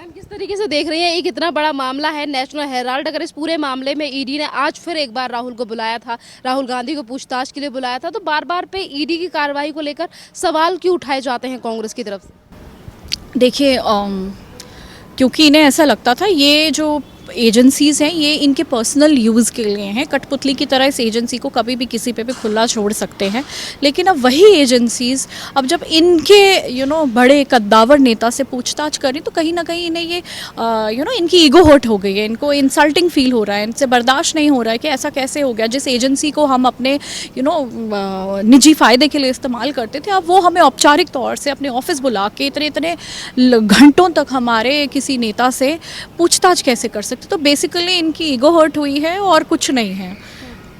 Ma'am, किस तरीके से देख रही हैं, एक इतना बड़ा मामला है नेशनल हेराल्ड, अगर इस पूरे मामले में ईडी ने आज फिर एक बार राहुल को बुलाया था, राहुल गांधी को पूछताछ के लिए बुलाया था, तो बार बार पे ईडी की कार्रवाई को लेकर सवाल क्यों उठाए जाते हैं कांग्रेस की तरफ से? देखिए क्योंकि इन्हें ऐसा लगता था ये जो एजेंसीज हैं ये इनके पर्सनल यूज़ के लिए हैं। कठपुतली की तरह इस एजेंसी को कभी भी किसी पे भी खुला छोड़ सकते हैं। लेकिन अब वही एजेंसीज अब जब इनके बड़े कद्दावर नेता से पूछताछ करें तो कहीं ना कहीं इन्हें ये इनकी ईगो हर्ट हो गई है, इनको इंसल्टिंग फील हो रहा है, इनसे बर्दाश्त नहीं हो रहा है कि ऐसा कैसे हो गया। जिस एजेंसी को हम अपने निजी फ़ायदे के लिए इस्तेमाल करते थे, अब वो हमें औपचारिक तौर से अपने ऑफिस बुला के इतने इतने घंटों तक हमारे किसी नेता से पूछताछ कैसे कर सकते। तो बेसिकली इनकी ईगो हर्ट हुई है और कुछ नहीं है,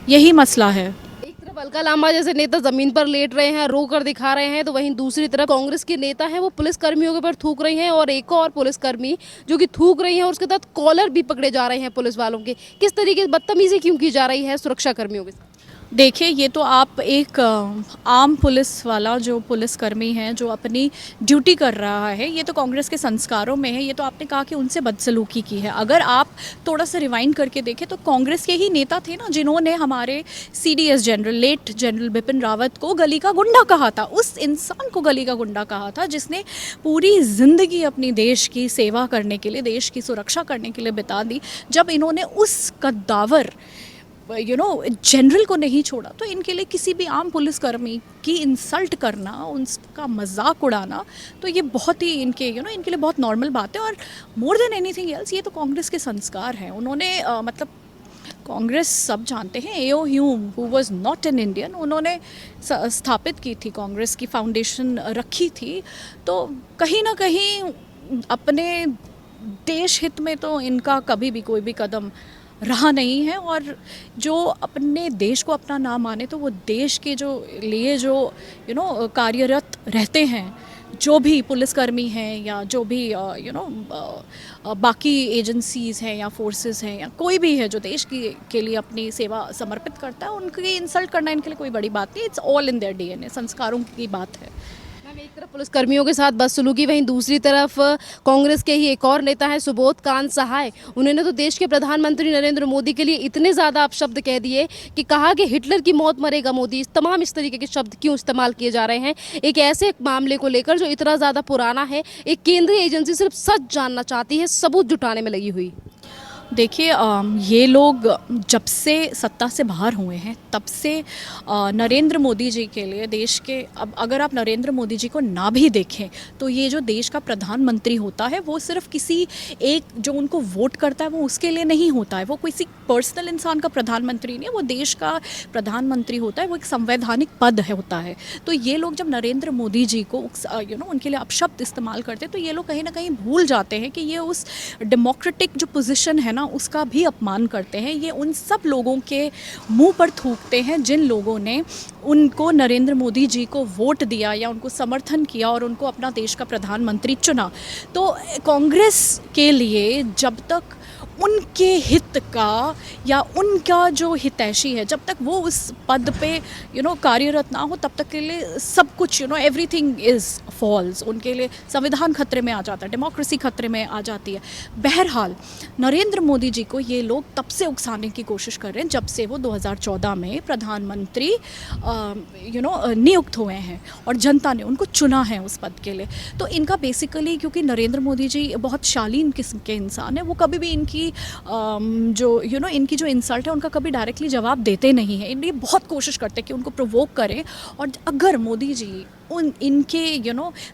यही मसला है। एक तरफ अलका लांबा जैसे नेता जमीन पर लेट रहे हैं, रो कर दिखा रहे हैं, तो वहीं दूसरी तरफ कांग्रेस के नेता हैं वो पुलिस कर्मियों के ऊपर थूक रही हैं, और एक और पुलिसकर्मी जो कि थूक रही हैं और उसके साथ कॉलर भी पकड़े जा रहे हैं पुलिस वालों के। किस तरीके से बदतमीजी क्यों की जा रही है सुरक्षा कर्मियों के साथ? देखिए, ये तो आप एक आम पुलिस वाला जो पुलिसकर्मी है जो अपनी ड्यूटी कर रहा है, ये तो कांग्रेस के संस्कारों में है। ये तो आपने कहा कि उनसे बदसलूकी की है। अगर आप थोड़ा सा रिवाइंड करके देखें तो कांग्रेस के ही नेता थे ना जिन्होंने हमारे CDS general late general Bipin Rawat को गली का गुंडा कहा था। उस इंसान को गली का गुंडा कहा था जिसने पूरी ज़िंदगी अपनी देश की सेवा करने के लिए, देश की सुरक्षा करने के लिए बिता दी। जब इन्होंने उस कद्दावर जनरल को नहीं छोड़ा तो इनके लिए किसी भी आम पुलिसकर्मी की इंसल्ट करना, उनका मजाक उड़ाना, तो ये बहुत ही इनके इनके लिए बहुत नॉर्मल बात है। और मोर देन एनीथिंग एल्स ये तो कांग्रेस के संस्कार हैं। उन्होंने मतलब कांग्रेस सब जानते हैं, AO Hume who was not an Indian, उन्होंने स्थापित की थी कांग्रेस की फाउंडेशन रखी थी। तो कहीं ना कहीं अपने देश हित में तो इनका कभी भी कोई भी कदम रहा नहीं है। और जो अपने देश को अपना ना माने तो वो देश के जो लिए जो कार्यरत रहते हैं, जो भी पुलिसकर्मी हैं या जो भी बाकी एजेंसीज़ हैं या फोर्सेस हैं या कोई भी है जो देश के लिए अपनी सेवा समर्पित करता है, उनकी इंसल्ट करना इनके लिए कोई बड़ी बात नहीं। It's all in their DNA, संस्कारों की बात है। मैम, एक तरफ पुलिसकर्मियों के साथ बदसलूकी, वहीं दूसरी तरफ कांग्रेस के ही एक और नेता हैं सुबोध कांत सहाय। उन्होंने तो देश के प्रधानमंत्री नरेंद्र मोदी के लिए इतने ज़्यादा अपशब्द कह दिए कि कहा कि हिटलर की मौत मरेगा मोदी। इस तरीके के शब्द क्यों इस्तेमाल किए जा रहे हैं एक ऐसे मामले को लेकर जो इतना ज़्यादा पुराना है? एक केंद्रीय एजेंसी सिर्फ सच जानना चाहती है, सबूत जुटाने में लगी हुई। देखिए, ये लोग जब से सत्ता से बाहर हुए हैं तब से नरेंद्र मोदी जी के लिए देश के, अब अगर आप नरेंद्र मोदी जी को ना भी देखें तो ये जो देश का प्रधानमंत्री होता है वो सिर्फ किसी एक जो उनको वोट करता है वो उसके लिए नहीं होता है। वो किसी पर्सनल इंसान का प्रधानमंत्री नहीं है, वो देश का प्रधानमंत्री होता है। वो एक संवैधानिक पद है होता है। तो ये लोग जब नरेंद्र मोदी जी को उनके लिए अपशब्द इस्तेमाल करते हैं तो ये लोग कहीं ना कहीं भूल जाते हैं कि ये उस डेमोक्रेटिक जो पोजीशन है ना उसका भी अपमान करते हैं। ये उन सब लोगों के मुंह पर थूकते हैं जिन लोगों ने उनको नरेंद्र मोदी जी को वोट दिया या उनको समर्थन किया और उनको अपना देश का प्रधानमंत्री चुना। तो कांग्रेस के लिए जब तक उनके हित का या उनका जो हितैषी है, जब तक वो उस पद पे कार्यरत ना हो, तब तक के लिए सब कुछ एवरीथिंग इज़ फॉल्स। उनके लिए संविधान खतरे में आ जाता है, डेमोक्रेसी खतरे में आ जाती है। बहरहाल नरेंद्र मोदी जी को ये लोग तब से उकसाने की कोशिश कर रहे हैं जब से वो 2014 में प्रधानमंत्री नियुक्त हुए हैं और जनता ने उनको चुना है उस पद के लिए। तो इनका बेसिकली, क्योंकि नरेंद्र मोदी जी बहुत शालीन किस्म के इंसान है, वो कभी भी इनकी इनकी जो इंसल्ट है उनका कभी डायरेक्टली जवाब देते नहीं है। इनकी बहुत कोशिश करते हैं कि उनको प्रोवोक करें, और अगर मोदी जी इनके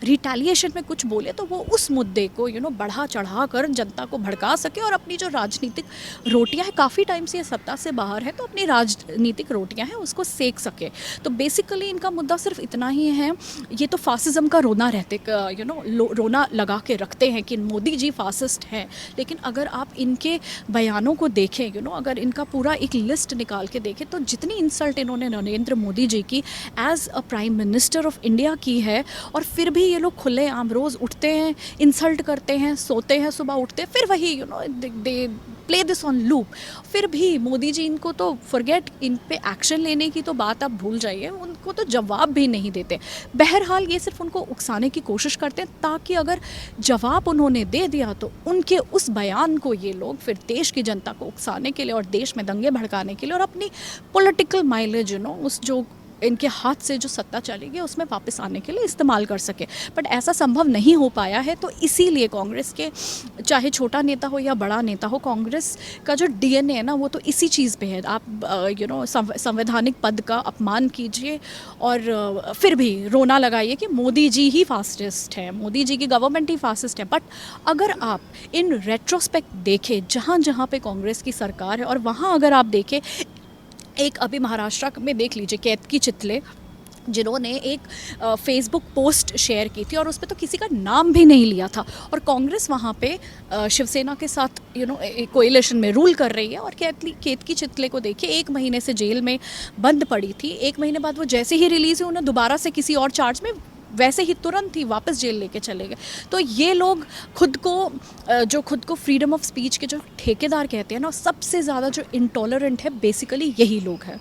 रिटेलिएशन में कुछ बोले तो वो उस मुद्दे को बढ़ा चढ़ा कर जनता को भड़का सके और अपनी जो राजनीतिक रोटियां हैं, काफ़ी टाइम से ये सत्ता से बाहर है तो अपनी राजनीतिक रोटियां हैं उसको सेक सके। तो बेसिकली इनका मुद्दा सिर्फ इतना ही है। ये तो फासिज्म का रोना रहते रोना लगा के रखते हैं कि मोदी जी फासिस्ट हैं। लेकिन अगर आप इनके बयानों को देखें, अगर इनका पूरा एक लिस्ट निकाल के देखें तो जितनी इंसल्ट इन्होंने नरेंद्र मोदी जी की as a prime minister of India की है, और फिर भी ये लोग खुलेआम रोज़ उठते हैं, इंसल्ट करते हैं, सोते हैं, सुबह उठते हैं, फिर वही they play this on loop. फिर भी मोदी जी इनको तो फॉरगेट, इन पे एक्शन लेने की तो बात आप भूल जाइए। को तो जवाब भी नहीं देते। बहरहाल ये सिर्फ उनको उकसाने की कोशिश करते हैं, ताकि अगर जवाब उन्होंने दे दिया तो उनके उस बयान को ये लोग फिर देश की जनता को उकसाने के लिए और देश में दंगे भड़काने के लिए और अपनी पॉलिटिकल माइलेज उस जो इनके हाथ से जो सत्ता चलेगी उसमें वापस आने के लिए इस्तेमाल कर सके। बट ऐसा संभव नहीं हो पाया है, तो इसीलिए कांग्रेस के चाहे छोटा नेता हो या बड़ा नेता हो, कांग्रेस का जो डीएनए है ना वो तो इसी चीज़ पे है। आप संवैधानिक पद का अपमान कीजिए और फिर भी रोना लगाइए कि मोदी जी ही फास्टेस्ट है, मोदी जी की गवर्नमेंट ही फास्टेस्ट है। बट अगर आप इन रेट्रोस्पेक्ट देखें जहाँ जहाँ पे कांग्रेस की सरकार है, और वहाँ अगर आप देखें, एक अभी महाराष्ट्र में देख लीजिए केतकी चितले, जिन्होंने एक फेसबुक पोस्ट शेयर की थी और उस पर तो किसी का नाम भी नहीं लिया था, और कांग्रेस वहाँ पे शिवसेना के साथ कोएलिशन में रूल कर रही है। और केतकी चितले को देखिए, 1 महीने से जेल में बंद पड़ी थी, 1 महीने बाद वो जैसे ही रिलीज़ हुई उन्हें दोबारा से किसी और चार्ज में वैसे ही तुरंत ही वापस जेल लेके चले गए। तो ये लोग खुद को फ्रीडम ऑफ स्पीच के जो ठेकेदार कहते हैं ना, सबसे ज़्यादा जो इंटॉलरेंट है बेसिकली यही लोग हैं।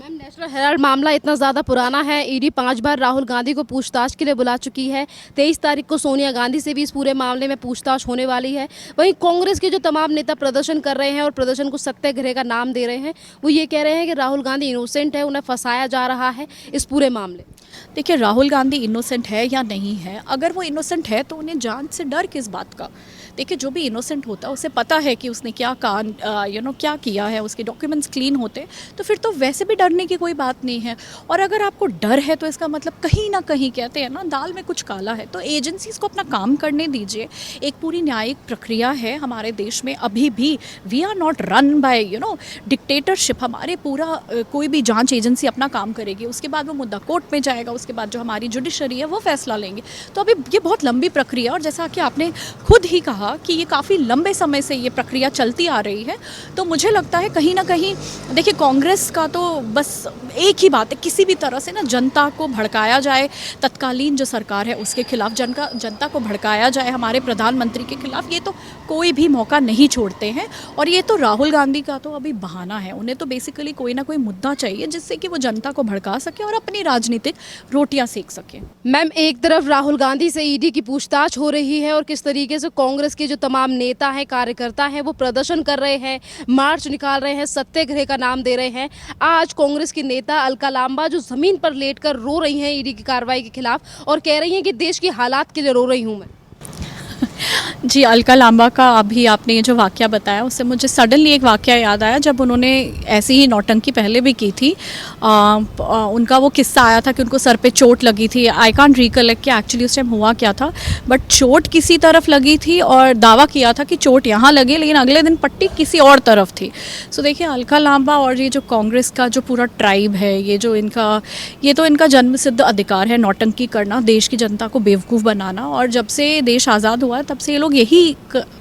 मैम, नेशनल हेराल्ड मामला इतना ज़्यादा पुराना है, ईडी 5 बार राहुल गांधी को पूछताछ के लिए बुला चुकी है। 23 तारीख को सोनिया गांधी से भी इस पूरे मामले में पूछताछ होने वाली है। वहीं कांग्रेस के जो तमाम नेता प्रदर्शन कर रहे हैं और प्रदर्शन को सत्याग्रह का नाम दे रहे हैं, वो ये कह रहे हैं कि राहुल गांधी इनोसेंट है, उन्हें फंसाया जा रहा है इस पूरे मामले। देखिए, राहुल गांधी इनोसेंट है या नहीं है, अगर वो इनोसेंट है तो उन्हें जान से डर किस बात का। देखिए, जो भी इनोसेंट होता है उसे पता है कि उसने क्या क्या किया है, उसके डॉक्यूमेंट्स क्लीन होते, तो फिर तो वैसे भी डरने की कोई बात नहीं है। और अगर आपको डर है तो इसका मतलब कहीं ना कहीं, कहते हैं ना, दाल में कुछ काला है। तो एजेंसीज को अपना काम करने दीजिए। एक पूरी न्यायिक प्रक्रिया है हमारे देश में अभी भी। We are not run by dictatorship. हमारे पूरा कोई भी जांच एजेंसी अपना काम करेगी, उसके बाद वो मुद्दा कोर्ट में जाएगा, उसके बाद जो हमारी जुडिशरी है वो फैसला लेंगे। तो अभी ये बहुत लंबी प्रक्रिया, और जैसा कि आपने खुद ही कहा कि ये काफ़ी लंबे समय से ये प्रक्रिया चलती आ रही है। तो मुझे लगता है कहीं ना कहीं, देखिए, कांग्रेस का तो बस एक ही बात है, किसी भी तरह से ना जनता को भड़काया जाए, तत्कालीन जो सरकार है उसके खिलाफ जनता को भड़काया जाए, हमारे प्रधानमंत्री के खिलाफ, ये तो कोई भी मौका नहीं छोड़ते हैं। और ये तो राहुल गांधी का तो अभी बहाना है, उन्हें तो बेसिकली कोई ना कोई मुद्दा चाहिए जिससे कि वो जनता को भड़का सके और अपनी राजनीतिक रोटियां सेक सके। मैम, एक तरफ राहुल गांधी से ईडी की पूछताछ हो रही है और किस तरीके से कांग्रेस के जो तमाम नेता हैं, कार्यकर्ता हैं, वो प्रदर्शन कर रहे हैं, मार्च निकाल रहे हैं, सत्याग्रह का नाम दे रहे हैं। आज कांग्रेस की नेता अलका लांबा जो जमीन पर लेटकर रो रही हैं ईडी की कार्रवाई के खिलाफ और कह रही हैं कि देश की हालात के लिए रो रही हूं मैं। जी, अलका लांबा का अभी आपने ये जो वाक़या बताया, उससे मुझे सडनली एक वाक़या याद आया। जब उन्होंने ऐसी ही नौटंकी पहले भी की थी, उनका वो किस्सा आया था कि उनको सर पे चोट लगी थी। आई कांट रिकलेक्ट कि एक्चुअली उस टाइम हुआ क्या था, बट चोट किसी तरफ लगी थी और दावा किया था कि चोट यहाँ लगी, लेकिन अगले दिन पट्टी किसी और तरफ थी। सो देखिए, अलका लांबा और ये जो कांग्रेस का जो पूरा ट्राइब है, ये तो इनका जन्मसिद्ध अधिकार है नौटंकी करना, देश की जनता को बेवकूफ़ बनाना। और जब से देश आज़ाद हुआ तब से ये लोग यही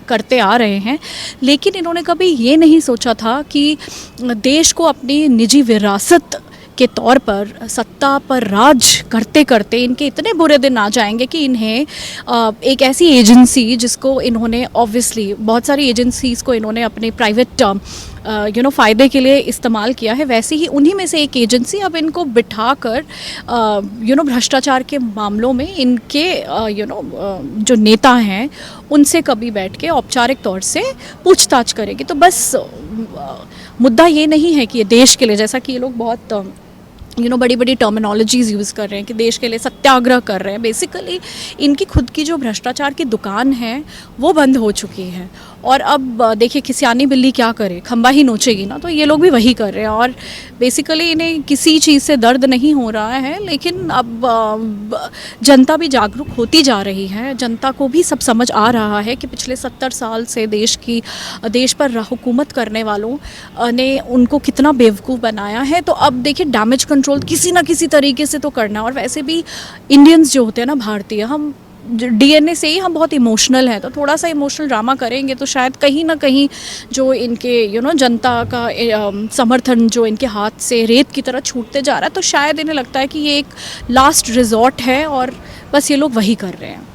करते आ रहे हैं। लेकिन इन्होंने कभी ये नहीं सोचा था कि देश को अपनी निजी विरासत के तौर पर सत्ता पर राज करते करते इनके इतने बुरे दिन आ जाएंगे कि इन्हें एक ऐसी एजेंसी, जिसको इन्होंने ऑब्वियसली बहुत सारी एजेंसीज़ को इन्होंने अपने प्राइवेट फ़ायदे के लिए इस्तेमाल किया है, वैसे ही उन्हीं में से एक एजेंसी अब इनको बिठाकर भ्रष्टाचार के मामलों में इनके जो नेता हैं उनसे कभी बैठ के औपचारिक तौर से पूछताछ करेगी। तो बस मुद्दा ये नहीं है कि ये देश के लिए, जैसा कि ये लोग बहुत बड़ी बड़ी टर्मिनोलॉजीज़ यूज़ कर रहे हैं कि देश के लिए सत्याग्रह कर रहे हैं। बेसिकली इनकी खुद की जो भ्रष्टाचार की दुकान है वो बंद हो चुकी है। और अब देखिए, खिसियानी बिल्ली क्या करे, खंबा ही नोचेगी ना, तो ये लोग भी वही कर रहे हैं। और बेसिकली इन्हें किसी चीज़ से दर्द नहीं हो रहा है, लेकिन अब जनता भी जागरूक होती जा रही है। जनता को भी सब समझ आ रहा है कि पिछले 70 साल से देश पर हुकूमत करने वालों ने उनको कितना बेवकूफ़ बनाया है। तो अब देखिए, डैमेज कंट्रोल किसी ना किसी तरीके से तो करना है। और वैसे भी इंडियंस जो होते हैं ना, भारतीय, हम डीएनए से ही हम बहुत इमोशनल हैं, तो थोड़ा सा इमोशनल ड्रामा करेंगे तो शायद कहीं ना कहीं जो इनके जनता का समर्थन जो इनके हाथ से रेत की तरह छूटते जा रहा है, तो शायद इन्हें लगता है कि ये एक लास्ट रिजॉर्ट है और बस ये लोग वही कर रहे हैं।